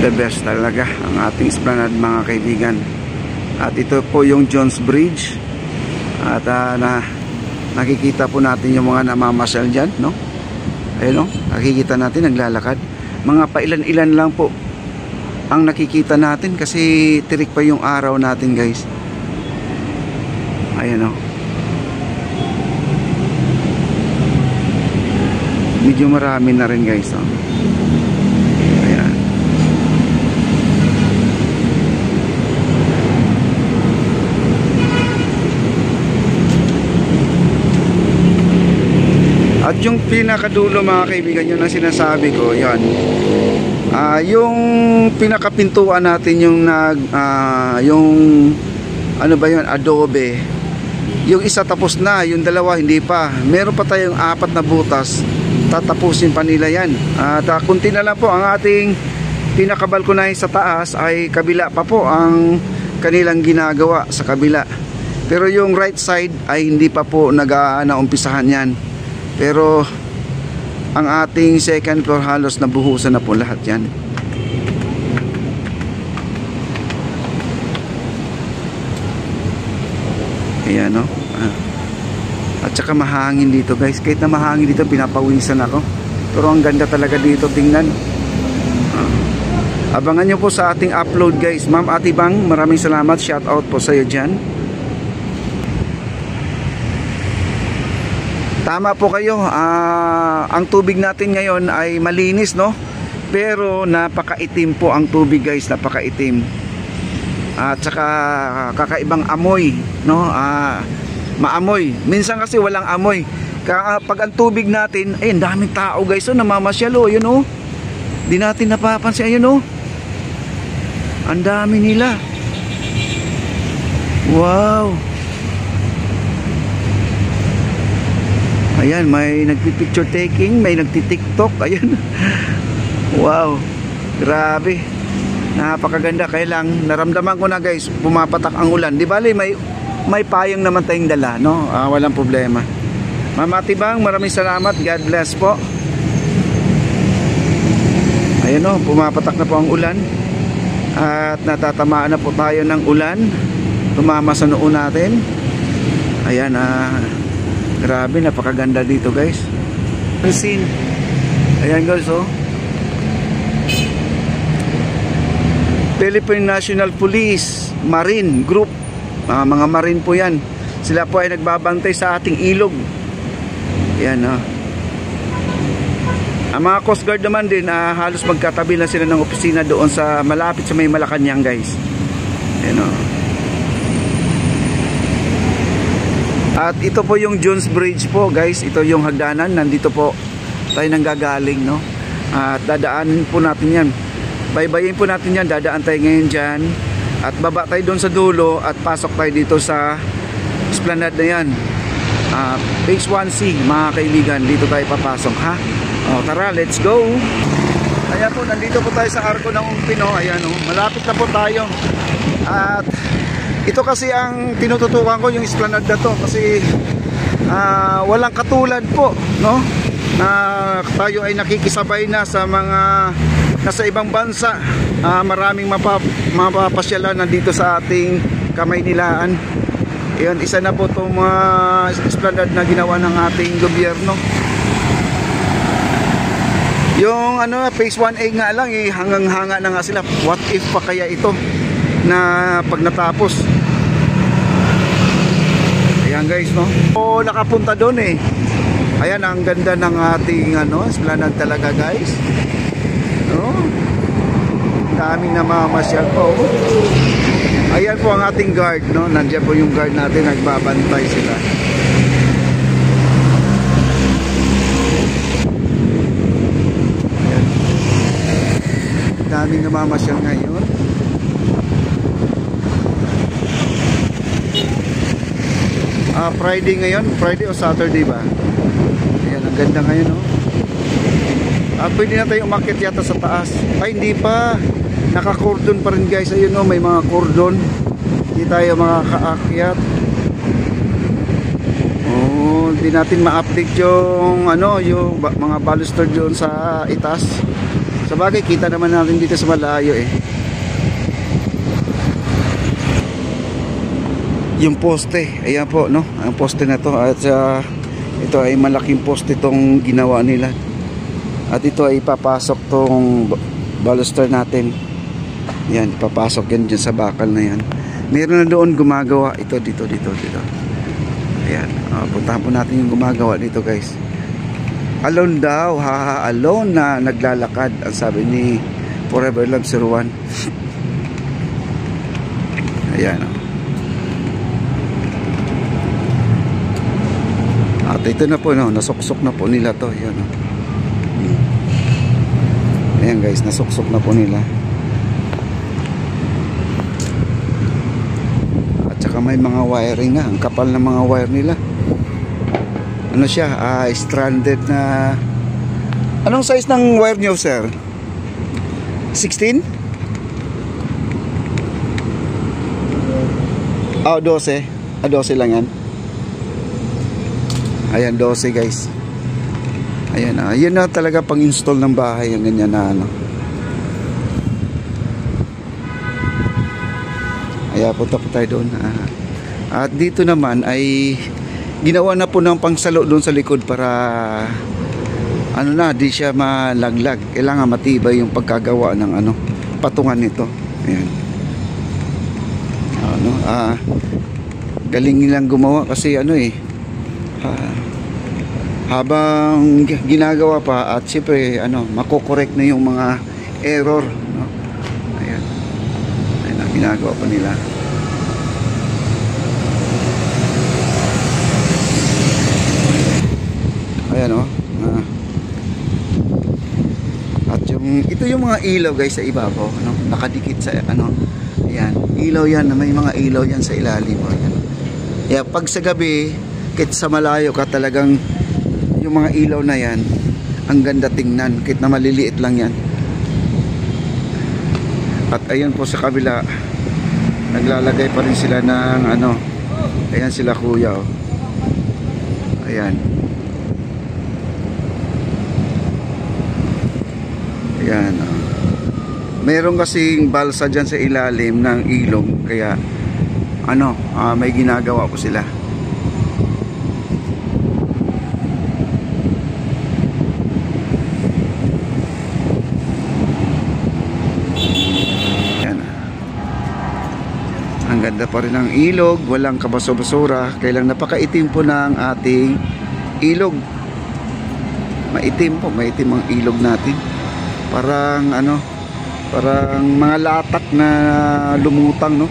the best talaga ang ating esplanade mga kaibigan. At ito po yung Jones Bridge. At nakikita po natin yung mga namamasyal dyan, no? Ayun, no? Nakikita natin naglalakad. Mga pailan-ilan lang po ang nakikita natin kasi tirik pa yung araw natin, guys. Ayun, no? Medyo marami na rin, guys, no? Ayan. At yung pinakadulo mga kaibigan, yun ang sinasabi ko, yan. Yung pinakapintuan natin yung yung ano ba yun, adobe. Yung isa tapos na, yung dalawa hindi pa. Meron pa tayong 4 na butas. Tatapusin pa nila yan. At kunti na lang po ang ating pinakabalkonahe sa taas ay kabila pa po ang kanilang ginagawa sa kabila. Pero yung right side ay hindi pa po naumpisahan yan. Pero ang ating second floor halos nabuhusan na po lahat yan. Ayan, no? At saka mahangin dito, guys. Kahit na mahangin dito, pinapawisan ako. Pero ang ganda talaga dito, tingnan. Abangan nyo po sa ating upload, guys. Ma'am Ate Bang, maraming salamat. Shout out po sa iyo dyan. Tama po kayo. Ang tubig natin ngayon ay malinis, no? Pero napakaitim po ang tubig, guys. Napakaitim. At saka kakaibang amoy, no? Maamoy. Minsan kasi walang amoy. Pag ang tubig natin, ay daming tao, guys. So namamasyal, oh, yun, oh. Di natin napapansin, ayun, oh. Ang dami nila. Wow. Ayan, may nagpi-picture taking, may nagti-tiktok. Ayan. Wow. Grabe. Napakaganda. Kaya lang, naramdaman ko na, guys, pumapatak ang ulan. Di bali, may payong naman tayong dala, no? Walang problema. Ma'am Ate Bang, maraming salamat. God bless po. Ayan, no, pumapatak na po ang ulan. At natatamaan na po tayo ng ulan. Tumama sa noo natin. Ayan, grabe, napakaganda dito, guys. Ang scene. Ayan, guys, oh. Philippine National Police Marine Group. Mga marine po yan. Sila po ay nagbabantay sa ating ilog. Ayan, oh. Ang mga Coast Guard naman din, halos magkatabi na sila ng opisina doon sa malapit sa may Malacanang, guys. Ayan, oh. At ito po yung Jones Bridge po, guys. Ito yung hagdanan. Nandito po tayo nanggagaling, no? At dadaanin po natin yan. Baybayin po natin yan. Dadaan tayo ngayon dyan. At baba tayo doon sa dulo. At pasok tayo dito sa esplanade na yan. Phase 1C, mga kaibigan. Dito tayo papasok, ha? O, tara, let's go. Ayan po, nandito po tayo sa Arco ng Pino. Ayan, oh. Malapit na po tayo. At ito kasi ang tinututukan ko, yung esplanade na to, kasi walang katulad po, no? Na tayo ay nakikisabay na sa mga nasa ibang bansa. Maraming mapapasyalan nandito sa ating Kamaynilaan. Ayan, isa na po itong mga esplanade na ginawa ng ating gobyerno. Yung phase 1A nga lang, hanggang-hanga na nga sila. What if pa kaya ito na pag natapos? Ayan, guys, no? O, nakapunta doon, eh. Ayan, ang ganda ng ating esplanade talaga, guys. No? Daming namamasyal po. Ayan po ang ating guard, no? Nandiyan po yung guard natin, nagbabantay sila. Ayan. Daming namamasyal ngayon. Friday ngayon, Friday o Saturday ba? Ayan, ang ganda ngayon, no? Pwede na tayo umakyat yata sa taas. Ay, hindi pa. Naka-cordon pa rin, guys. Ayun, no, may mga cordon. Hindi tayo makakaakyat. Oh, hindi natin ma-update yung yung mga baluster doon sa itaas. Sa bagay, kita naman natin dito sa malayo eh. Yung poste, ayan po, no? Ang poste na to, at ito ay malaking poste itong ginawa nila. At ito ay papasok tong baluster natin. Yan, papasok yan dyan sa bakal na yan. Meron na doon gumagawa. Ito, dito. Ayan, puntahan po natin yung gumagawa dito, guys. Alone daw, alone na naglalakad, ang sabi ni Forever Love 01. Ayan, at ito na po, no, nasuksok na po nila to. Ayan, ayan guys, nasuksok na po nila. At saka may mga wiring na, ang kapal na mga wire nila. Ano siya, stranded na. Anong size ng wire nyo, sir? 16? Oh, 12. 12 lang yan. Ayan, 12 guys. Ayan, yun na talaga pang install ng bahay, yung ganyan na ano. Ayan, punta po tayo doon. At dito naman ay ginawa na po ng pangsalo doon sa likod para ano na, di siya malaglag. Kailangan matibay yung pagkagawa ng ano, patungan nito. Ayan. Ano, galing nilang gumawa kasi ano eh, habang ginagawa pa at siyempre ano, makokorek na yung mga error, no? Ayan. Ayan ang ginagawa pa nila. Ayan, oh. At yung ito yung mga ilaw guys sa ibabaw, no? Nakadikit sa ano. Ayan, ilaw yan, may mga ilaw yan sa ilalim, oh. Ayan. Yeah, pag sa gabi, kahit sa malayo ka talagang yung mga ilaw na yan, ang ganda tingnan, kahit na maliliit lang yan. At ayun po sa kabila, naglalagay pa rin sila ng ano. Ayan sila kuya, oh. Ayan. Ayan, oh. Meron kasing balsa dyan sa ilalim ng ilog, kaya ano, may ginagawa po sila. Ayan. Ang ganda pa rin ng ilog, walang kabaso-basura, kailang napakaitim po ng ating ilog. Maitim po, maitim ang ilog natin. Parang ano, parang mga latak na lumutang, no?